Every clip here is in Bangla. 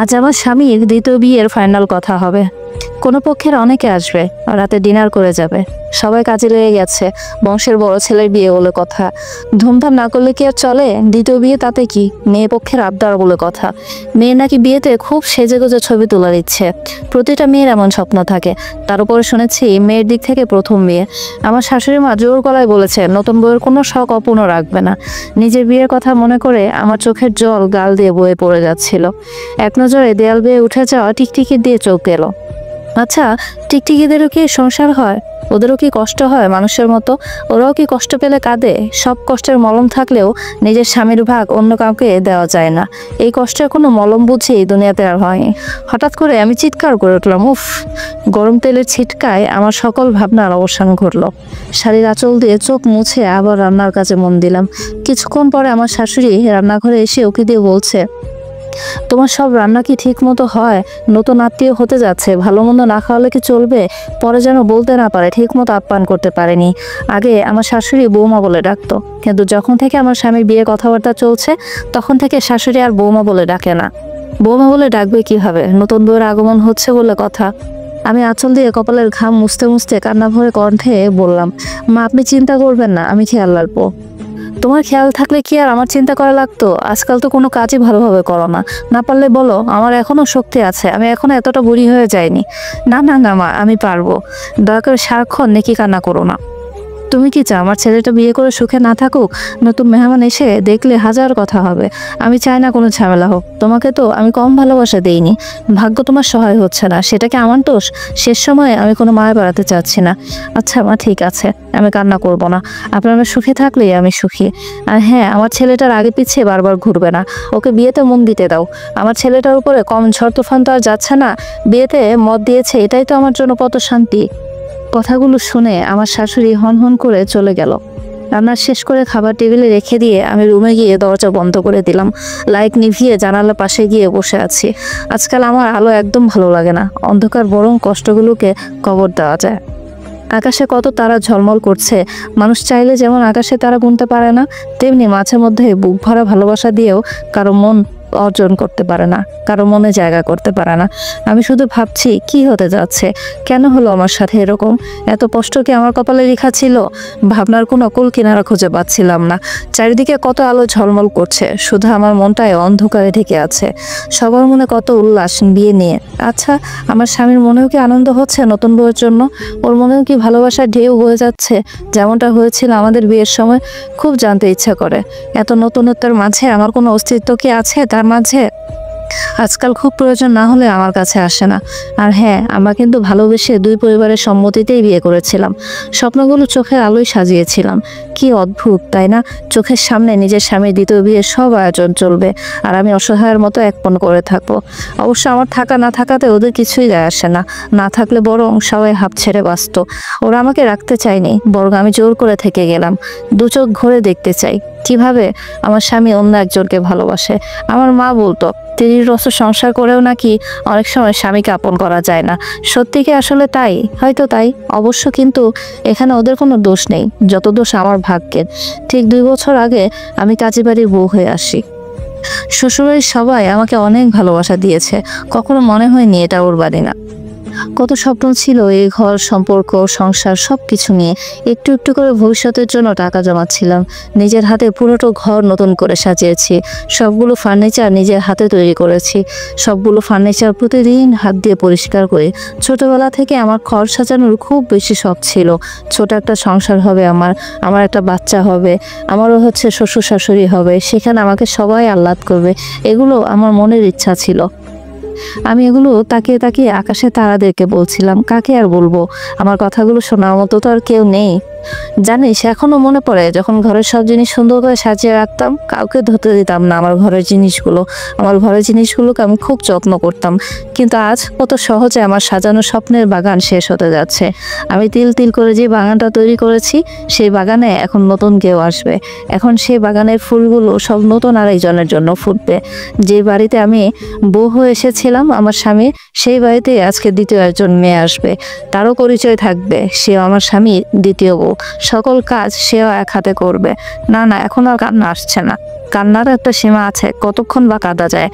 আজ আমার স্বামীর দ্বিতীয় বিয়ের ফাইনাল কথা হবে। কোনো পক্ষের অনেকে আসবে, রাতে ডিনার করে যাবে। সবাই কাজে লেগে গেছে, বংশের বড় ছেলের বিয়ে বলে কথা। ধুমধাম না করলে কি আর চলে? দ্বিতীয় বিয়ে তাতে কি, মেয়ে পক্ষের আবদার বলে কথা। মেয়ে নাকি বিয়েতে খুব সেজেগুজে ছবি তোলার ইচ্ছে। প্রতিটা মেয়ের এমন স্বপ্ন থাকে। তার উপরে শুনেছি মেয়ের দিক থেকে প্রথম বিয়ে। আমার শাশুড়ি মা জোর গলায় বলেছে নতুন বউয়ের কোনো শখ অপূর্ণ রাখবে না। নিজের বিয়ের কথা মনে করে আমার চোখের জল গাল দিয়ে বয়ে পড়ে যাচ্ছিল। এক নজরে দেয়াল বেয়ে উঠে যাওয়া টিকটিকি দিয়ে চোখ গেল। আচ্ছা, টিকটিকিদেরও কি সংসার হয়? ওদেরও কি কষ্ট হয় মানুষের মতো? ওরাও কি কষ্ট পেলে কাঁদে? সব কষ্টের মলম থাকলেও নিজের স্বামীর ভাগ অন্য কাউকে দেওয়া যায় না। এই কষ্টের কোনো মলম বুঝি দুনিয়াতে আর হয়নি। হঠাৎ করে আমি চিৎকার করে উঠলাম, উফ! গরম তেলের ছিটকায় আমার সকল ভাবনার অবসান ঘটল। শাড়ির আঁচল দিয়ে চোখ মুছে আবার রান্নার কাজে মন দিলাম। কিছুক্ষণ পরে আমার শাশুড়ি রান্নাঘরে এসে উকি দিয়ে বলছে, তোমার সব রান্না কি ঠিক মতো হয়? নতুন আত্মীয় হতে যাচ্ছে, ভালো মন্দ না খাওয়ালে কি চলবে? পরে যেন বলতে না পারে ঠিক মতো আপ্যায়ন করতে পারেনি। আগে আমার শাশুড়ি বৌমা বলে ডাকতো, কিন্তু যখন থেকে আমার স্বামীর বিয়ে কথাবার্তা চলছে তখন থেকে শাশুড়ি আর বৌমা বলে ডাকে না। বৌমা বলে ডাকবে কিভাবে? নতুন বউয়ের আগমন হচ্ছে বলে কথা। আমি আঁচল দিয়ে কপালের ঘাম মুছতে মুছতে কান্না ভরে কণ্ঠে বললাম, মা আপনি চিন্তা করবেন না, আমি খেয়াল রাখবো। তোমার খেয়াল থাকলে কি আর আমার চিন্তা করা লাগতো? আজকাল তো কোনো কাজই ভালোভাবে করো না। না পারলে বলো, আমার এখনো শক্তি আছে, আমি এখনো এতটা বুড়ি হয়ে যাইনি। না না না মা, আমি পারবো। দয়া করে সারাক্ষণ নেকি কান্না করো না। তুমি কি চাও আমার ছেলেটা বিয়ে করে সুখে না থাকুক? নতুন মেহমান এসে দেখলে হাজার কথা হবে। আমি চাই না কোনো ঝামেলা হোক। তোমাকে তো আমি কম ভালোবাসা দেইনি। ভাগ্য তোমার সহায় হচ্ছে না, সেটা কি আমার দোষ? শেষ সময়ে আমি কোনো মায়া বাড়াতে চাচ্ছি না। আচ্ছা মা, ঠিক আছে, আমি কান্না করব না। আপনারা সুখে থাকলেই আমি সুখী। আর হ্যাঁ, আমার ছেলেটার আগে পিছিয়ে বারবার ঘুরবে না। ওকে বিয়েতে মন দিতে দাও। আমার ছেলেটার উপরে কম ঝড় তুফান তো আর যাচ্ছে না। বিয়েতে মত দিয়েছে, এটাই তো আমার জন্য কত শান্তি। কথাগুলো শুনে আমার শাশুড়ি হন হন করে চলে গেল। রান্না শেষ করে খাবার টেবিলে রেখে দিয়ে আমি রুমে গিয়ে দরজা বন্ধ করে দিলাম। লাইট নিভিয়ে জানালার পাশে গিয়ে বসে আছি। আজকাল আমার আলো একদম ভালো লাগে না। অন্ধকার বরং কষ্টগুলোকে কবর দেওয়া যায়। আকাশে কত তারা ঝলমল করছে। মানুষ চাইলে যেমন আকাশে তারা গুনতে পারে না, তেমনি মাঝে মধ্যে বুক ভরা ভালোবাসা দিয়েও কারো মন অর্জন করতে পারে না, কারো মনে জায়গা করতে পারে না। আমি শুধু ভাবছি কি হতে যাচ্ছে, কেন হলো আমার সাথে এরকম? এত কষ্ট কি আমার কপালে লেখা ছিল? ভাবনার কোনো কুল কিনারা খুঁজে পাচ্ছিলাম না। চারিদিকে কত আলো ঝলমল করছে, শুধু আমার মনটায় অন্ধকারে ঢেকে আছে। সবার মনে কত উল্লাস বিয়ে নিয়ে। আচ্ছা, আমার স্বামীর মনেও কি আনন্দ হচ্ছে নতুন বউয়ের জন্য? ওর মনেও কি ভালোবাসার ঢেউ বয়ে যাচ্ছে যেমনটা হয়েছিল আমাদের বিয়ের সময়? খুব জানতে ইচ্ছা করে, এত নতুনত্বের মাঝে আমার কোনো অস্তিত্ব কি আছে তার মাঝে? আজকাল খুব প্রয়োজন না হলে আমার কাছে আসে না। আর হ্যাঁ, আমরা কিন্তু ভালোবেসে দুই পরিবারের সম্মতিতেই বিয়ে করেছিলাম। স্বপ্নগুলো চোখের আলোয় সাজিয়েছিলাম। কি অদ্ভুত তাই না? চোখের সামনে নিজের স্বামীর দ্বিতীয় বিয়ের সব আয়োজন চলবে, আর আমি অসহায়ের মতো একপণ করে থাকবো। অবশ্য আমার থাকা না থাকাতে ওদের কিছুই যায় আসে না। না থাকলে বরং সবাই হাঁপ ছেড়ে বাঁচত। ওরা আমাকে রাখতে চায়নি, বরং আমি জোর করে থেকে গেলাম। দু চোখ ঘুরে দেখতে চাই কিভাবে আমার স্বামী অন্য একজনকে ভালোবাসে। আমার মা বলতো, তিরির রসে সংসার করেও নাকি অনেক সময় স্বামীকে আপন করা যায় না। সত্যি কি আসলে তাই? হয়তো তাই। অবশ্য কিন্তু এখানে ওদের কোনো দোষ নেই, যত দোষ আমার ভাগ্যের। ঠিক 2 বছর আগে আমি কাজী বাড়ির বউ হয়ে আসি। শ্বশুরবাড়ির সবাই আমাকে অনেক ভালোবাসা দিয়েছে। কখনো মনে হয়নি এটা ওর বাড়ি না। কত স্বপ্ন ছিল এই ঘর, সম্পর্ক, সংসার সব কিছু নিয়ে। একটু একটু করে ভবিষ্যতের জন্য টাকা জমাচ্ছিলাম। নিজের হাতে পুরোটা ঘর নতুন করে সাজিয়েছি। সবগুলো ফার্নিচার নিজের হাতে তৈরি করেছি। সবগুলো ফার্নিচার প্রতিদিন হাত দিয়ে পরিষ্কার করি। ছোটবেলা থেকে আমার ঘর সাজানোর খুব বেশি শখ ছিল। ছোট একটা সংসার হবে আমার একটা বাচ্চা হবে, আমারও হচ্ছে শ্বশুর শাশুড়ি হবে, সেখানে আমাকে সবাই আহ্লাদ করবে। এগুলো আমার মনের ইচ্ছা ছিল। আমি এগুলো তাকিয়ে তাকিয়ে আকাশে তারাদেরকে বলছিলাম। কাকে আর বলবো? আমার কথাগুলো শোনার মতো তো আর কেউ নেই। জানিস, এখনো মনে পড়ে যখন ঘরের সব জিনিস সুন্দর করে সাজিয়ে রাখতাম, কাউকে ধরতে দিতাম না আমার ঘরের জিনিসগুলোকে আমি খুব যত্ন করতাম। কিন্তু আজ কত সহজে আমার সাজানো স্বপ্নের বাগান শেষ হতে যাচ্ছে। আমি তিল তিল করে যে বাগানটা তৈরি করেছি, সেই বাগানে এখন নতুন কেউ আসবে। এখন সেই বাগানের ফুলগুলো সব নতুন আরেকজনের জন্য ফুটবে। যে বাড়িতে আমি বউ হয়ে এসেছিলাম বললাম আমার স্বামী সেই বাড়িতেই আজকে দ্বিতীয় একজন মেয়ে আসবে, তারও পরিচয় থাকবে, সেও আমার স্বামী দ্বিতীয় বউ, সকল কাজ সেও এক হাতে করবে। না না, এখন আর কান্না আসছে না, কান্নার একটা সীমা আছে, কতক্ষণ বা কাঁদা যায়?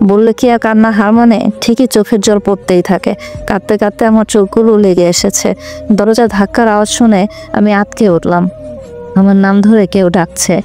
বললে কি আর কান্না হার মানে? ঠিকই চোখের জল পড়তেই থাকে। কাঁদতে কাঁদতে আমার চোখগুলো লেগে এসেছে। দরজা ধাক্কার আওয়াজ শুনে আমি আঁতকে উঠলাম। আমার নাম ধরে কেউ ডাকছে।